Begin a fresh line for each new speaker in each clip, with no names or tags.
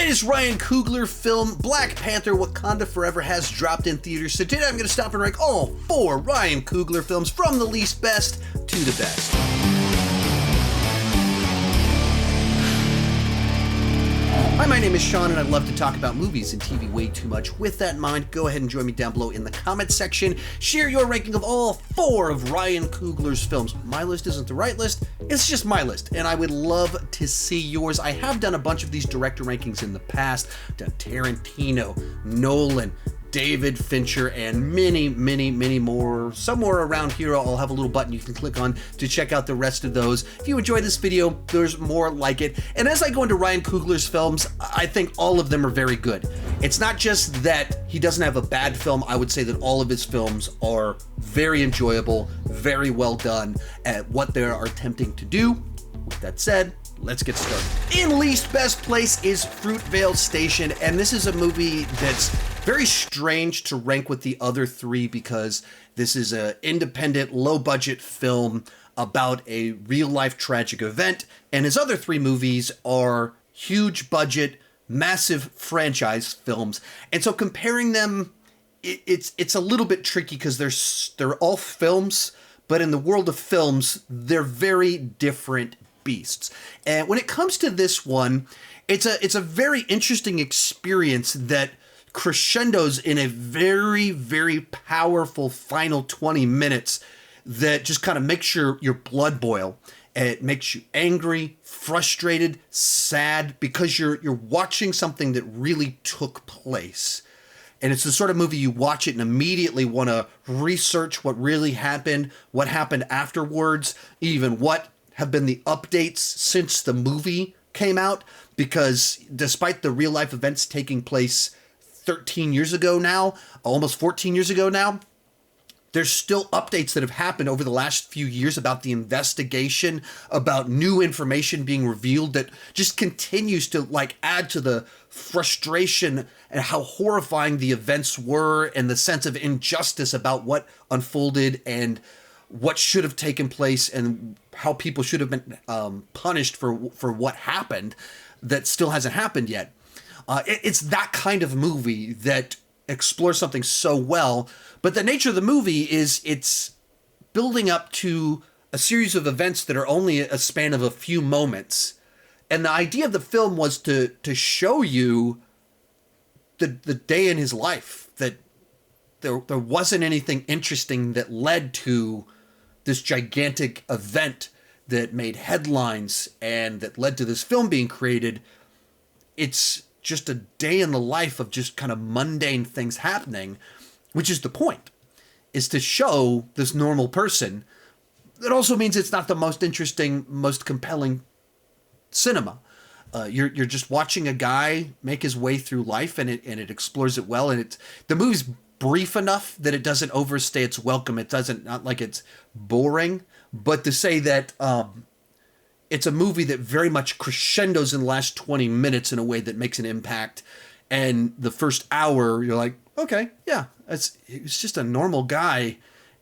latest Ryan Coogler film, Black Panther Wakanda Forever, has dropped in theaters. So today I'm going to stop and rank all 4 Ryan Coogler films from the least best to the best. Hi, my name is Sean, and I love to talk about movies and TV way too much. With that in mind, go ahead and join me down below in the comments section. Share your ranking of all 4 of Ryan Coogler's films. My list isn't the right list, it's just my list, and I would love to see yours. I have done a bunch of these director rankings in the past. Done Tarantino, Nolan, David Fincher, and many more. Somewhere around here, I'll have a little button you can click on to check out the rest of those. If you enjoyed this video, there's more like it. And as I go into Ryan Coogler's films, I think all of them are very good. It's not just that he doesn't have a bad film. I would say that all of his films are very enjoyable, very well done at what they are attempting to do. With that said, let's get started. In least best place is Fruitvale Station, and this is a movie that's very strange to rank with the other 3 because this is an independent, low-budget film about a real-life tragic event, and his other 3 movies are huge-budget, massive franchise films. And so comparing them, it's a little bit tricky because they're all films, but in the world of films, they're very different beasts. And when it comes to this one, it's a very interesting experience that crescendos in a very powerful final 20 minutes that just kind of makes your blood boil. And it makes you angry, frustrated, sad, because you're watching something that really took place. And it's the sort of movie you watch it and immediately want to research what really happened, what happened afterwards, even what have been the updates since the movie came out, because despite the real life events taking place 13 years ago now, almost 14 years ago now, there's still updates that have happened over the last few years about the investigation, about new information being revealed that just continues to add to the frustration and how horrifying the events were and the sense of injustice about what unfolded and what should have taken place and how people should have been punished for what happened that still hasn't happened yet. It's that kind of movie that explores something so well, but the nature of the movie is it's building up to a series of events that are only a span of a few moments. And the idea of the film was to show you the day in his life, that there wasn't anything interesting that led to this gigantic event that made headlines and that led to this film being created. It's just a day in the life of just kind of mundane things happening, which is the point, is to show this normal person. That also means it's not the most interesting, most compelling cinema. You're just watching a guy make his way through life, and it explores it well, and the movie's brief enough that it doesn't overstay its welcome. It doesn't, not like it's boring, but to say that it's a movie that very much crescendos in the last 20 minutes in a way that makes an impact. And the first hour, you're like, okay, yeah, it's just a normal guy.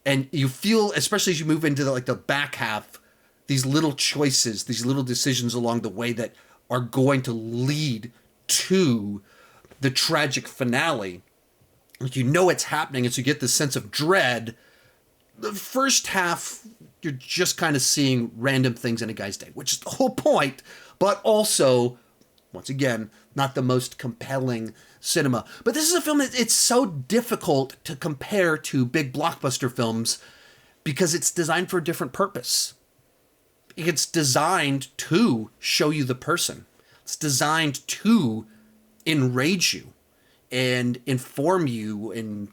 And you feel, especially as you move into the back half, these little choices, these little decisions along the way that are going to lead to the tragic finale. You know it's happening, and so you get this sense of dread. The first half, you're just kind of seeing random things in a guy's day, which is the whole point, but also, once again, not the most compelling cinema. But this is a film that it's so difficult to compare to big blockbuster films because it's designed for a different purpose. It's designed to show you the person. It's designed to enrage you and inform you and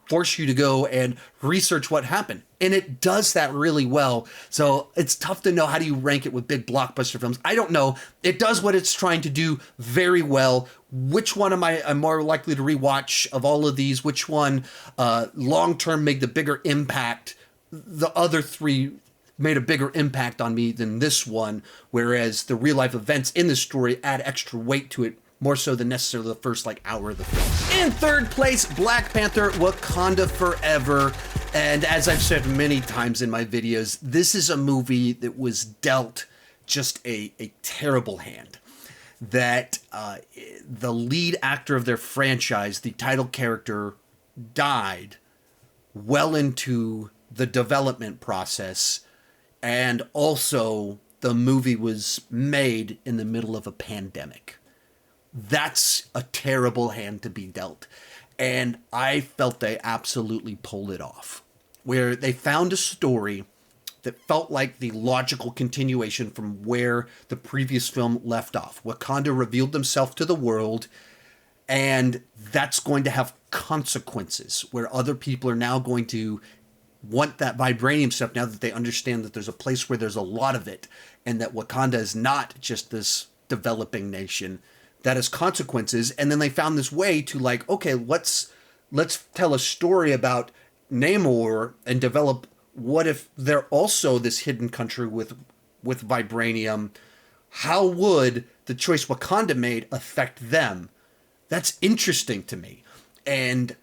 force you to go and research what happened. And it does that really well. So it's tough to know, how do you rank it with big blockbuster films? I don't know. It does what it's trying to do very well. Which one am I more likely to rewatch of all of these? Which one long-term made the bigger impact? The other 3 made a bigger impact on me than this one, whereas the real-life events in the story add extra weight to it, more so than necessarily the first hour of the film. In third place, Black Panther Wakanda Forever. And as I've said many times in my videos, this is a movie that was dealt just a terrible hand. that the lead actor of their franchise, the title character, died well into the development process, and also the movie was made in the middle of a pandemic. That's a terrible hand to be dealt. And I felt they absolutely pulled it off, where they found a story that felt like the logical continuation from where the previous film left off. Wakanda revealed themselves to the world, and that's going to have consequences, where other people are now going to want that vibranium stuff now that they understand that there's a place where there's a lot of it, and that Wakanda is not just this developing nation. That has consequences. And then they found this way to, like, okay, let's tell a story about Namor and develop what if they're also this hidden country with vibranium. How would the choice Wakanda made affect them? That's interesting to me. And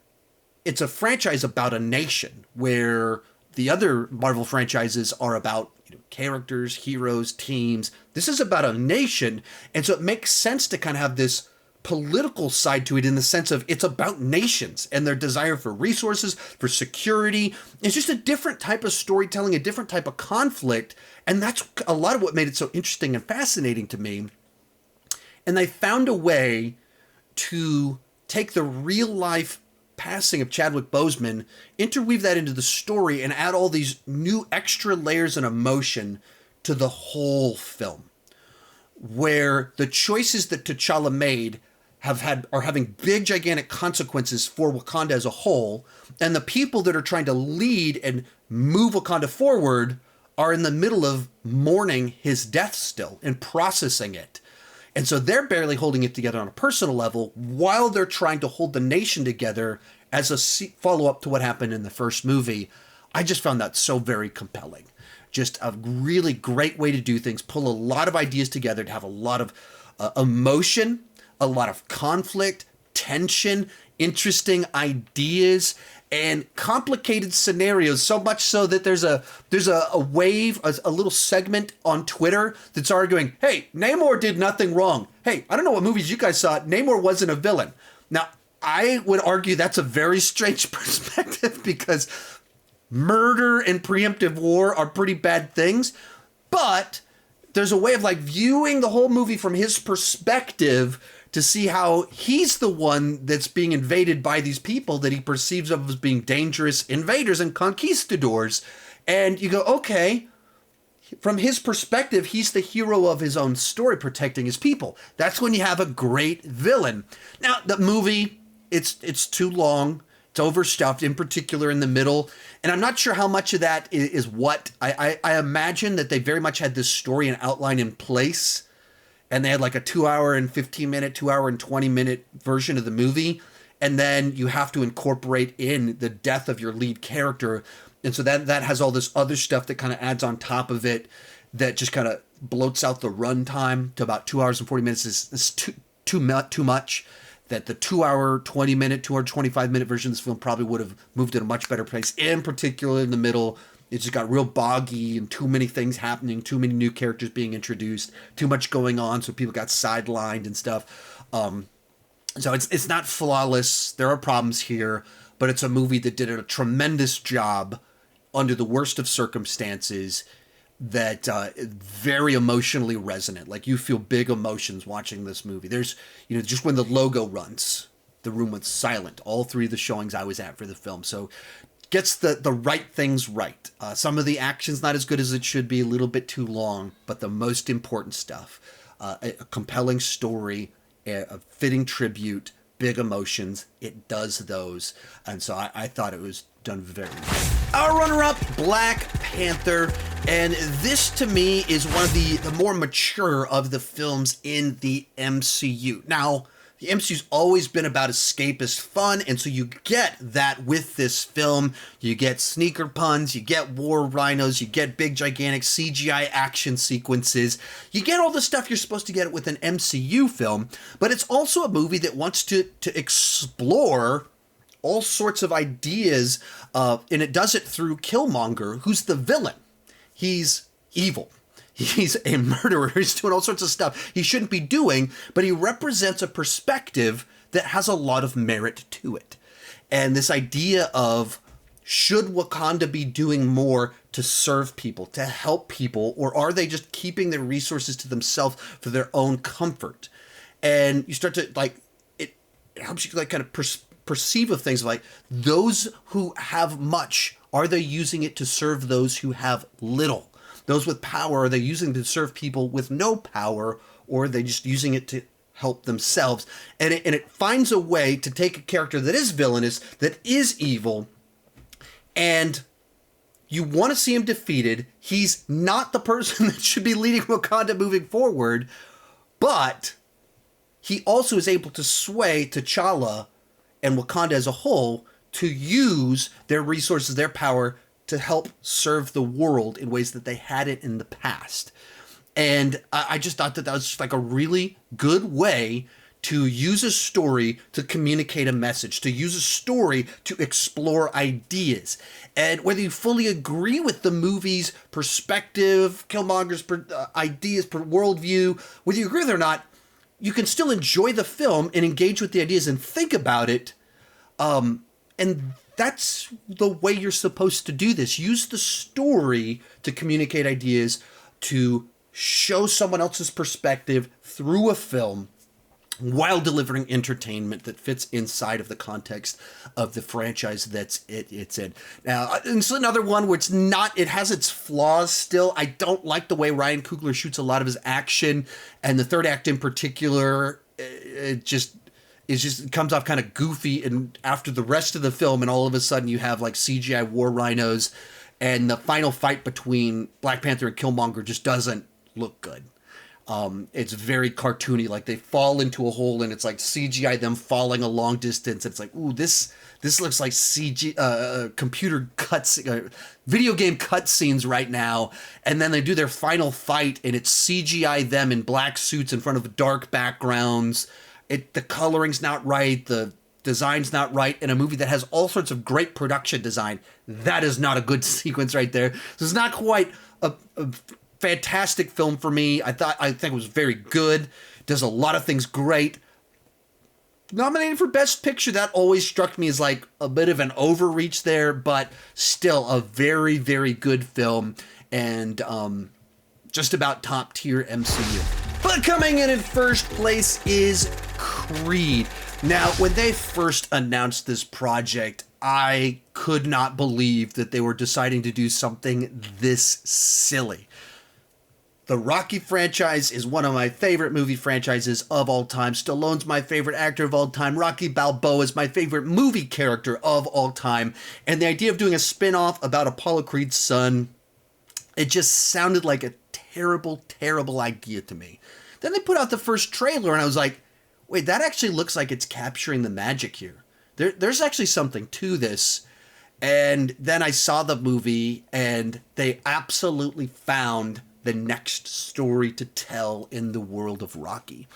it's a franchise about a nation, where the other Marvel franchises are about characters, heroes, teams. This is about a nation, and so it makes sense to kind of have this political side to it, in the sense of it's about nations and their desire for resources, for security. It's just a different type of storytelling, a different type of conflict, and that's a lot of what made it so interesting and fascinating to me. And they found a way to take the real life passing of Chadwick Boseman, interweave that into the story, and add all these new extra layers and emotion to the whole film, where the choices that T'Challa made are having big, gigantic consequences for Wakanda as a whole, and the people that are trying to lead and move Wakanda forward are in the middle of mourning his death still and processing it. And so they're barely holding it together on a personal level, while they're trying to hold the nation together as a follow-up to what happened in the first movie. I just found that so very compelling. Just a really great way to do things, pull a lot of ideas together to have a lot of emotion, a lot of conflict, tension, interesting ideas, and complicated scenarios, so much so that there's a wave, a little segment on Twitter that's arguing, hey, Namor did nothing wrong. Hey, I don't know what movies you guys saw. Namor wasn't a villain. Now, I would argue that's a very strange perspective, because murder and preemptive war are pretty bad things, but there's a way of like viewing the whole movie from his perspective to see how he's the one that's being invaded by these people that he perceives of as being dangerous invaders and conquistadors. And you go, okay, from his perspective, he's the hero of his own story, protecting his people. That's when you have a great villain. Now, the movie, it's too long. It's overstuffed, in particular in the middle. And I'm not sure how much of that is what. I imagine that they very much had this story and outline in place, and they had like a 2 hour and 15 minute, 2 hour and 20 minute version of the movie. And then you have to incorporate in the death of your lead character. And so that has all this other stuff that kind of adds on top of it that just kind of bloats out the runtime to about 2 hours and 40 minutes is too much. That the 2 hour, 20 minute, 2 hour, 25 minute version of this film probably would have moved at a much better place, in particular in the middle. It just got real boggy and too many things happening, too many new characters being introduced, too much going on, so people got sidelined and stuff. So it's not flawless. There are problems here, but it's a movie that did a tremendous job under the worst of circumstances, that very emotionally resonant. Like, you feel big emotions watching this movie. There's, just when the logo runs, the room was silent. All three of the showings I was at for the film. So gets the right things right. Some of the action's not as good as it should be, a little bit too long, but the most important stuff, a compelling story, a fitting tribute, big emotions, it does those. And so I thought it was done very well. Our runner-up, Black Panther, and this to me is one of the more mature of the films in the MCU. Now, the MCU's always been about escapist fun, and so you get that with this film. You get sneaker puns, you get war rhinos, you get big, gigantic CGI action sequences. You get all the stuff you're supposed to get with an MCU film, but it's also a movie that wants to explore all sorts of ideas, and it does it through Killmonger, who's the villain. He's evil. He's a murderer. He's doing all sorts of stuff he shouldn't be doing, but he represents a perspective that has a lot of merit to it. And this idea of, should Wakanda be doing more to serve people, to help people, or are they just keeping their resources to themselves for their own comfort? And you start to, like, it helps you, like, kind of perceive of things like, those who have much, are they using it to serve those who have little? Those with power, are they using it to serve people with no power, or are they just using it to help themselves? And it finds a way to take a character that is villainous, that is evil, and you want to see him defeated. He's not the person that should be leading Wakanda moving forward, but he also is able to sway T'Challa and Wakanda as a whole to use their resources, their power, to help serve the world in ways that they hadn't in the past. And I just thought that was just like a really good way to use a story to communicate a message, to use a story to explore ideas. And whether you fully agree with the movie's perspective, Killmonger's ideas, worldview, whether you agree with it or not, you can still enjoy the film and engage with the ideas and think about it. And that's the way you're supposed to do this. Use the story to communicate ideas, to show someone else's perspective through a film, while delivering entertainment that fits inside of the context of the franchise it's in. Now, it's another one where it has its flaws still. I don't like the way Ryan Coogler shoots a lot of his action, and the third act in particular, it comes off kind of goofy, and after the rest of the film, and all of a sudden you have like CGI war rhinos, and the final fight between Black Panther and Killmonger just doesn't look good. It's very cartoony, like they fall into a hole and it's like CGI them falling a long distance. It's like, ooh, this looks like computer cuts, video game cutscenes right now. And then they do their final fight and it's CGI them in black suits in front of dark backgrounds. The coloring's not right, the design's not right, in a movie that has all sorts of great production design. That is not a good sequence right there. So it's not quite a fantastic film for me. I think it was very good. Does a lot of things great. Nominated for Best Picture, that always struck me as like a bit of an overreach there, but still a very, very good film, and just about top tier MCU. But coming in first place is Creed. Now, when they first announced this project, I could not believe that they were deciding to do something this silly. The Rocky franchise is one of my favorite movie franchises of all time. Stallone's my favorite actor of all time. Rocky Balboa is my favorite movie character of all time. And the idea of doing a spin-off about Apollo Creed's son, it just sounded like a terrible, terrible idea to me. Then they put out the first trailer and I was like, wait, that actually looks like it's capturing the magic here. There's actually something to this. And then I saw the movie and they absolutely found the next story to tell in the world of Rocky.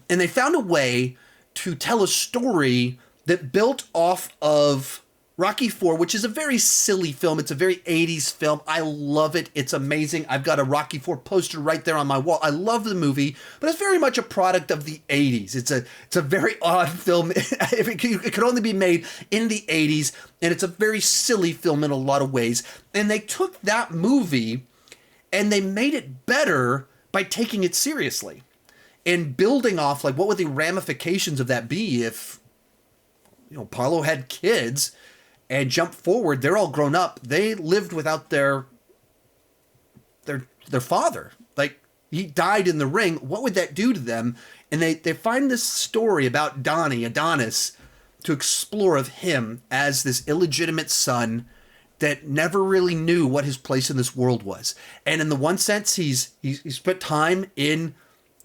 And they found a way to tell a story that built off of Rocky IV, which is a very silly film. It's a very 80s film. I love it. It's amazing. I've got a Rocky IV poster right there on my wall. I love the movie, but it's very much a product of the 80s. It's a very odd film. It could only be made in the 80s, and it's a very silly film in a lot of ways. And they took that movie and they made it better by taking it seriously and building off, like, what would the ramifications of that be if, Apollo had kids and jump forward, they're all grown up. They lived without their father. Like, he died in the ring. What would that do to them? And they find this story about Adonis, to explore of him as this illegitimate son that never really knew what his place in this world was. And in the one sense, he's spent time in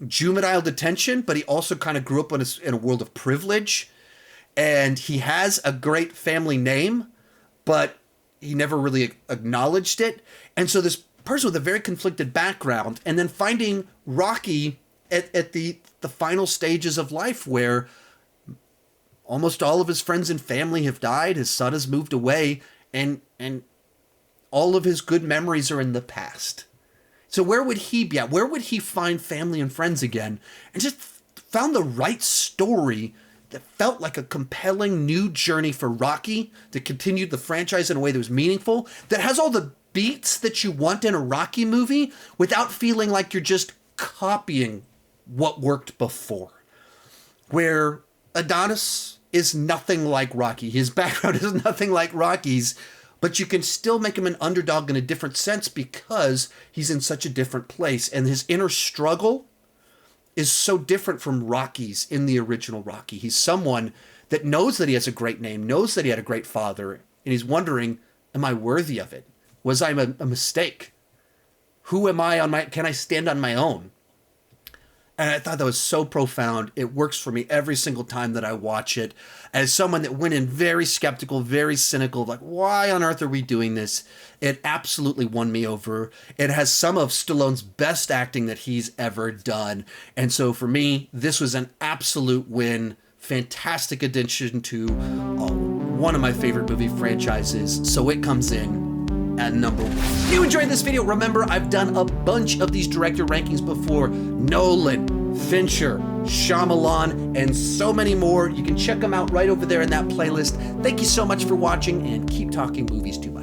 juvenile detention, but he also kind of grew up in a world of privilege. And he has a great family name, but he never really acknowledged it. And so this person with a very conflicted background, and then finding Rocky at the final stages of life where almost all of his friends and family have died, his son has moved away, and all of his good memories are in the past. So where would he be at? Where would he find family and friends again? And just found the right story that felt like a compelling new journey for Rocky, that continued the franchise in a way that was meaningful, that has all the beats that you want in a Rocky movie without feeling like you're just copying what worked before. Where Adonis is nothing like Rocky. His background is nothing like Rocky's, but you can still make him an underdog in a different sense because he's in such a different place. And his inner struggle is so different from Rocky's in the original Rocky. He's someone that knows that he has a great name, knows that he had a great father, and he's wondering, am I worthy of it? Was I a mistake? Who am I can I stand on my own? And I thought that was so profound. It works for me every single time that I watch it. As someone that went in very skeptical, very cynical, like, why on earth are we doing this? It absolutely won me over. It has some of Stallone's best acting that he's ever done. And so for me, this was an absolute win. Fantastic addition to one of my favorite movie franchises. So it comes in at number 1. If you enjoyed this video, remember I've done a bunch of these director rankings before. Nolan, Fincher, Shyamalan, and so many more. You can check them out right over there in that playlist. Thank you so much for watching, and keep talking movies to us.